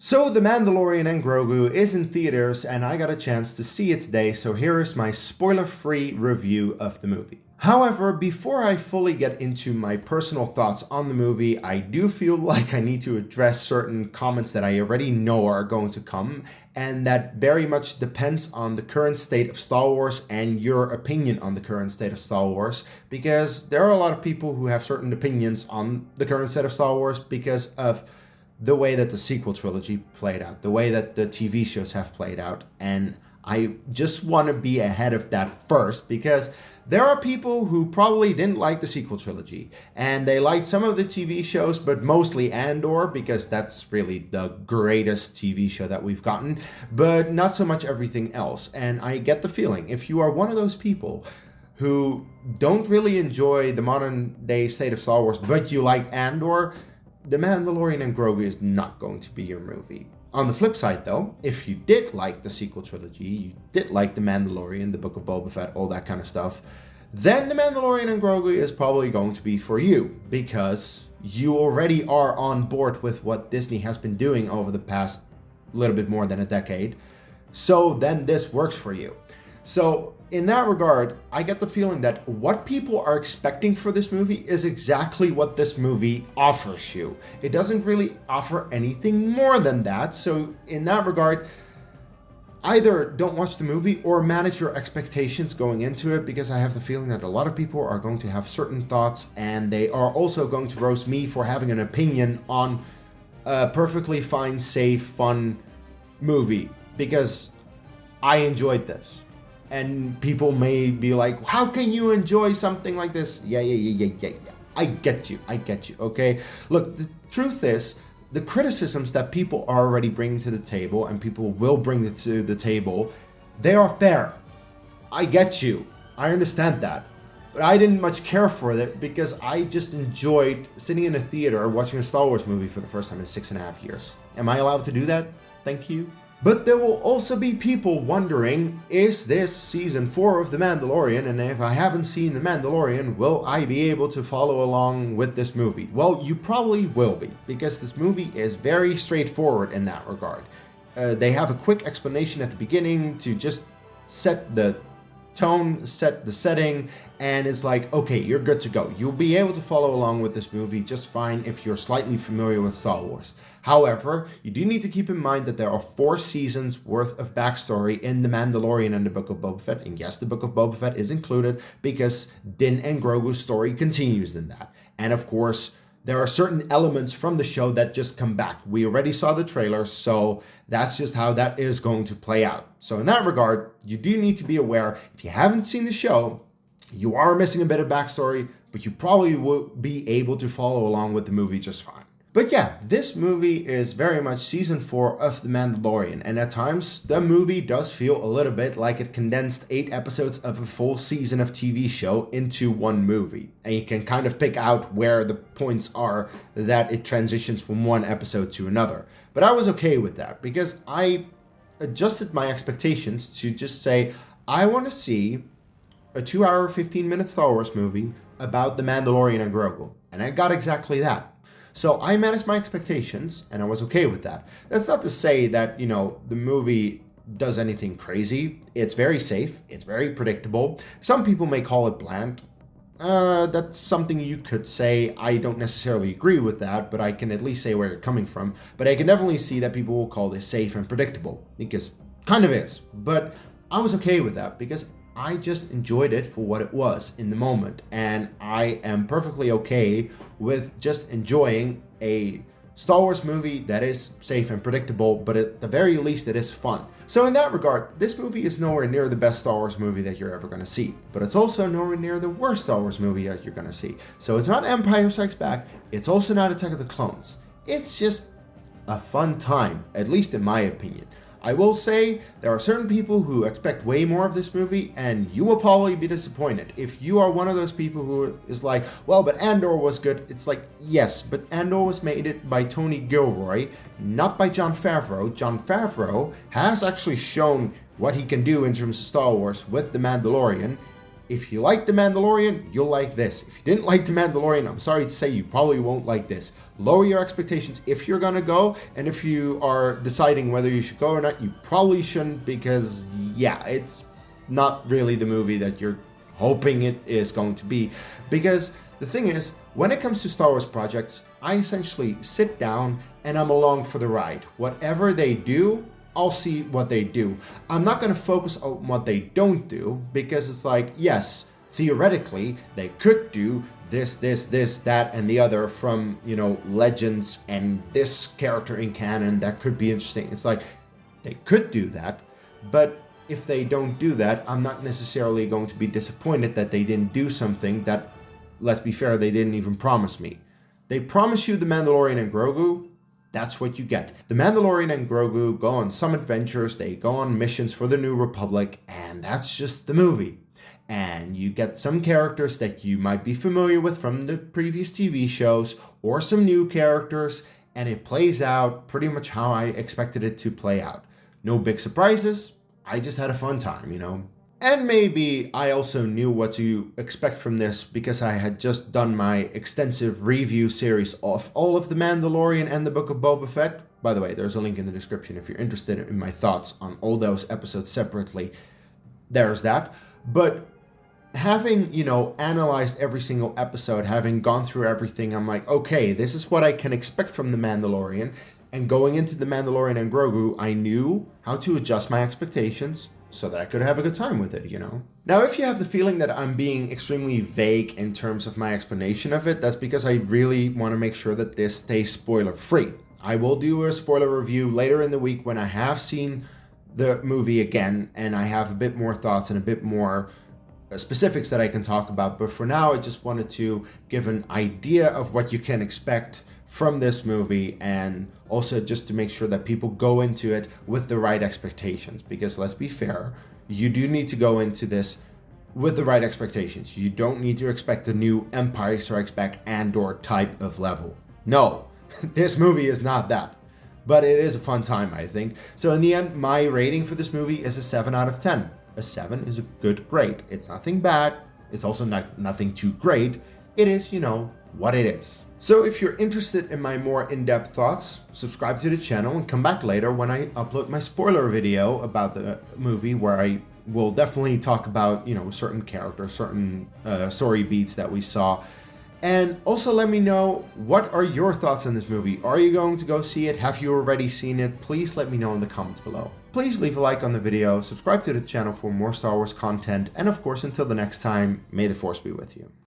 So The Mandalorian and Grogu is in theaters and I got a chance to see it today, so here is my spoiler-free review of the movie. However, before I fully get into my personal thoughts on the movie, I do feel like I need to address certain comments that I already know are going to come, and that very much depends on the current state of Star Wars and your opinion on the current state of Star Wars, because there are a lot of people who have certain opinions on the current state of Star Wars because of the way that the sequel trilogy played out, the way that the TV shows have played out. And I just want to be ahead of that first, because there are people who probably didn't like the sequel trilogy, and they liked some of the TV shows, but mostly Andor, because that's really the greatest TV show that we've gotten, but not so much everything else. And I get the feeling, if you are one of those people who don't really enjoy the modern day state of Star Wars, but you like Andor, The Mandalorian and Grogu is not going to be your movie. On the flip side though, if you did like the sequel trilogy, you did like The Mandalorian, The Book of Boba Fett, all that kind of stuff, then The Mandalorian and Grogu is probably going to be for you, because you already are on board with what Disney has been doing over the past little bit more than a decade. So then this works for you. So in that regard, I get the feeling that what people are expecting for this movie is exactly what this movie offers you. It doesn't really offer anything more than that. So in that regard, either don't watch the movie or manage your expectations going into it, because I have the feeling that a lot of people are going to have certain thoughts, and they are also going to roast me for having an opinion on a perfectly fine, safe, fun movie, because I enjoyed this. And people may be like, how can you enjoy something like this? Yeah. I get you, okay? Look, the truth is, the criticisms that people are already bringing to the table, and people will bring it to the table, they are fair. I get you. I understand that. But I didn't much care for it, because I just enjoyed sitting in a theater watching a Star Wars movie for the first time in 6.5 years. Am I allowed to do that? Thank you. But there will also be people wondering, is this season 4 of The Mandalorian? And if I haven't seen The Mandalorian, will I be able to follow along with this movie? Well, you probably will be, because this movie is very straightforward in that regard. They have a quick explanation at the beginning to just set the tone, set the setting, and it's like, okay, you're good to go. You'll be able to follow along with this movie just fine if you're slightly familiar with Star Wars. However, you do need to keep in mind that there are 4 seasons worth of backstory in The Mandalorian and The Book of Boba Fett. And yes, The Book of Boba Fett is included because Din and Grogu's story continues in that. And of course, there are certain elements from the show that just come back. We already saw the trailer, so that's just how that is going to play out. So in that regard, you do need to be aware, if you haven't seen the show, you are missing a bit of backstory, but you probably will be able to follow along with the movie just fine. But yeah, this movie is very much season 4 of The Mandalorian, and at times the movie does feel a little bit like it condensed 8 episodes of a full season of TV show into one movie. And you can kind of pick out where the points are that it transitions from one episode to another. But I was okay with that, because I adjusted my expectations to just say, I want to see a 2-hour, 15-minute Star Wars movie about The Mandalorian and Grogu. And I got exactly that. So I managed my expectations, and I was okay with that. That's not to say that, the movie does anything crazy. It's very safe. It's very predictable. Some people may call it bland. That's something you could say. I don't necessarily agree with that, but I can at least say where you're coming from. But I can definitely see that people will call this safe and predictable, because kind of is. But I was okay with that, because I just enjoyed it for what it was in the moment, and I am perfectly okay with just enjoying a Star Wars movie that is safe and predictable, but at the very least it is fun. So in that regard, this movie is nowhere near the best Star Wars movie that you're ever going to see, but it's also nowhere near the worst Star Wars movie that you're going to see. So it's not Empire Strikes Back, it's also not Attack of the Clones. It's just a fun time, at least in my opinion. I will say there are certain people who expect way more of this movie, and you will probably be disappointed. If you are one of those people who is like, well, but Andor was good, it's like, yes, but Andor was made by Tony Gilroy, not by Jon Favreau. Jon Favreau has actually shown what he can do in terms of Star Wars with The Mandalorian. if you like The Mandalorian, you'll like this. If you didn't like The Mandalorian, I'm sorry to say you probably won't like this. Lower your expectations if you're gonna go, and if you are deciding whether you should go or not, you probably shouldn't, because yeah, it's not really the movie that you're hoping it is going to be. Because the thing is, when it comes to Star Wars projects, I essentially sit down and I'm along for the ride. Whatever they do, I'll see what they do. I'm not going to focus on what they don't do, because it's like, yes, theoretically, they could do this, that, and the other from, you know, Legends and this character in canon that could be interesting. It's like, they could do that, but if they don't do that, I'm not necessarily going to be disappointed that they didn't do something that, let's be fair, they didn't even promise me. They promise you The Mandalorian and Grogu. That's what you get. The Mandalorian and Grogu go on some adventures, they go on missions for the New Republic, and that's just the movie. And you get some characters that you might be familiar with from the previous TV shows, or some new characters, and it plays out pretty much how I expected it to play out. No big surprises, I just had a fun time, you know. And maybe I also knew what to expect from this because I had just done my extensive review series of all of The Mandalorian and the Book of Boba Fett. By the way, there's a link in the description if you're interested in my thoughts on all those episodes separately. There's that. But having, you know, analyzed every single episode, having gone through everything, I'm like, okay, this is what I can expect from The Mandalorian. And going into The Mandalorian and Grogu, I knew how to adjust my expectations so that I could have a good time with it, you know? Now, if you have the feeling that I'm being extremely vague in terms of my explanation of it, that's because I really want to make sure that this stays spoiler-free. I will do a spoiler review later in the week when I have seen the movie again and I have a bit more thoughts and a bit more specifics that I can talk about. But for now, I just wanted to give an idea of what you can expect from this movie, and also just to make sure that people go into it with the right expectations, because let's be fair, you do need to go into this with the right expectations. You don't need to expect a new Empire Strikes Back Andor type of level. No, this movie is not that, but it is a fun time, I think. So in the end, my rating for this movie is a 7 out of 10. A 7 is a good grade. It's nothing bad. It's also nothing too great. It is, you know, what it is. So if you're interested in my more in-depth thoughts, subscribe to the channel and come back later when I upload my spoiler video about the movie, where I will definitely talk about, you know, certain characters, certain story beats that we saw. And also let me know, what are your thoughts on this movie? Are you going to go see it? Have you already seen it? Please let me know in the comments below. Please leave a like on the video, subscribe to the channel for more Star Wars content, and of course, until the next time, may the Force be with you.